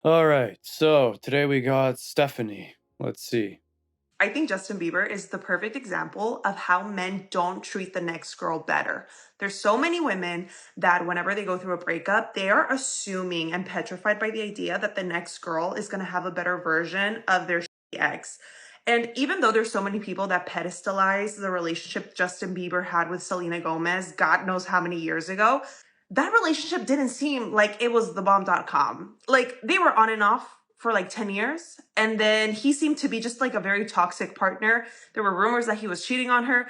All right, so today we got Stephanie. Let's see. I think Justin Bieber is the perfect example of how men don't treat the next girl better. There's so many women that whenever they go through a breakup, they are assuming and petrified by the idea that the next girl is going to have a better version of their ex. And even though there's so many people that pedestalize the relationship Justin Bieber had with Selena Gomez, God knows how many years ago, that relationship didn't seem like it was the bomb.com. Like they were on and off for like 10 years. And then he seemed to be just like a very toxic partner. There were rumors that he was cheating on her.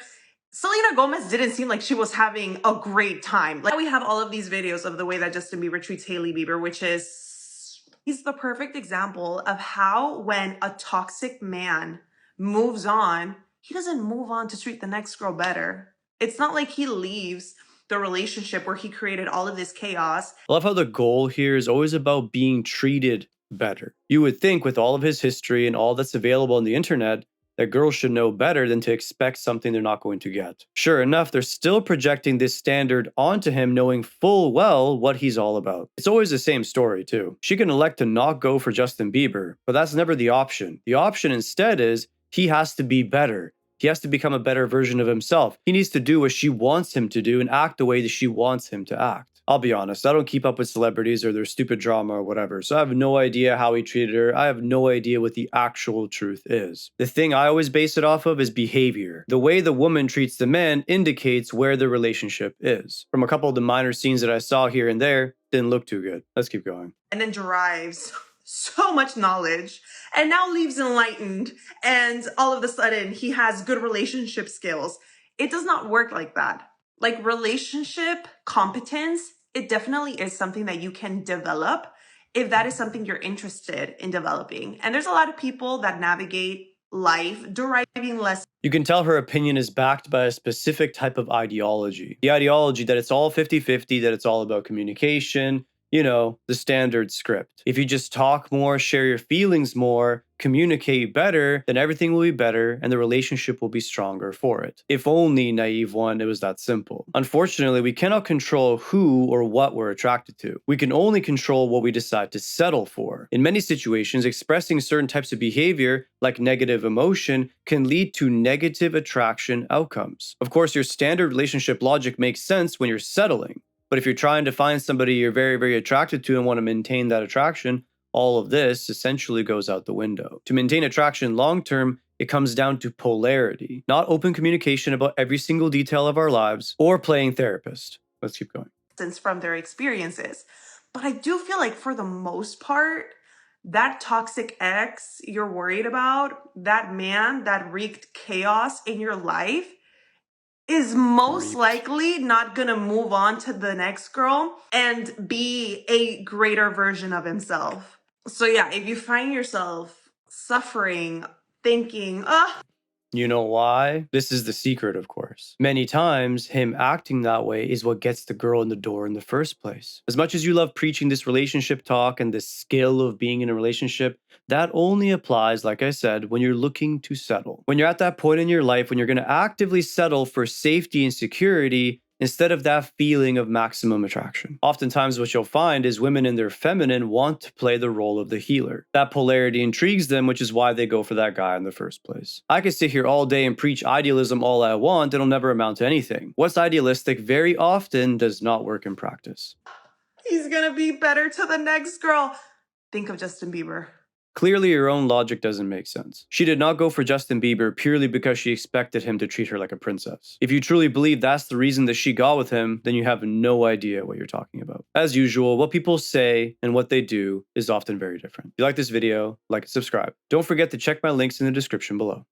Selena Gomez didn't seem like she was having a great time. Like we have all of these videos of the way that Justin Bieber treats Hailey Bieber, which is, he's the perfect example of how when a toxic man moves on, he doesn't move on to treat the next girl better. It's not like he leaves the relationship where he created all of this chaos. I love how the goal here is always about being treated better. You would think, with all of his history and all that's available on the internet, that girls should know better than to expect something they're not going to get. Sure enough, they're still projecting this standard onto him, knowing full well what he's all about. It's always the same story, too. She can elect to not go for Justin Bieber, but that's never the option. The option instead is he has to be better. He has to become a better version of himself. He needs to do what she wants him to do and act the way that she wants him to act. I'll be honest, I don't keep up with celebrities or their stupid drama or whatever, so I have no idea how he treated her. I have no idea what the actual truth is. The thing I always base it off of is behavior. The way the woman treats the man indicates where the relationship is. From a couple of the minor scenes that I saw here and there, didn't look too good. Let's keep going. And then derives so much knowledge and now leaves enlightened, and all of a sudden he has good relationship skills. It does not work like that. Like relationship competence, it definitely is something that you can develop if that is something you're interested in developing. And there's a lot of people that navigate life deriving less. You can tell her opinion is backed by a specific type of ideology. The ideology that it's all 50-50, that it's all about communication, you know, the standard script. If you just talk more, share your feelings more, communicate better, then everything will be better and the relationship will be stronger for it. If only, naive one, it was that simple. Unfortunately, we cannot control who or what we're attracted to. We can only control what we decide to settle for. In many situations, expressing certain types of behavior, like negative emotion, can lead to negative attraction outcomes. Of course, your standard relationship logic makes sense when you're settling. But if you're trying to find somebody you're very, very attracted to and want to maintain that attraction, all of this essentially goes out the window. To maintain attraction long term, it comes down to polarity, not open communication about every single detail of our lives or playing therapist. Let's keep going. From their experiences. But I do feel like for the most part, that toxic ex you're worried about, that man that wreaked chaos in your life, is most likely not gonna move on to the next girl and be a greater version of himself. So yeah, if you find yourself suffering, thinking, You know why? This is the secret, of course. Many times, him acting that way is what gets the girl in the door in the first place. As much as you love preaching this relationship talk and this skill of being in a relationship, that only applies, like I said, when you're looking to settle. When you're at that point in your life when you're going to actively settle for safety and security instead of that feeling of maximum attraction. Oftentimes, what you'll find is women in their feminine want to play the role of the healer. That polarity intrigues them, which is why they go for that guy in the first place. I could sit here all day and preach idealism all I want, it'll never amount to anything. What's idealistic very often does not work in practice. he's gonna be better to the next girl. Think of Justin Bieber. Clearly, your own logic doesn't make sense. She did not go for Justin Bieber purely because she expected him to treat her like a princess. If you truly believe that's the reason that she got with him, then you have no idea what you're talking about. As usual, what people say and what they do is often very different. If you like this video, like and subscribe. Don't forget to check my links in the description below.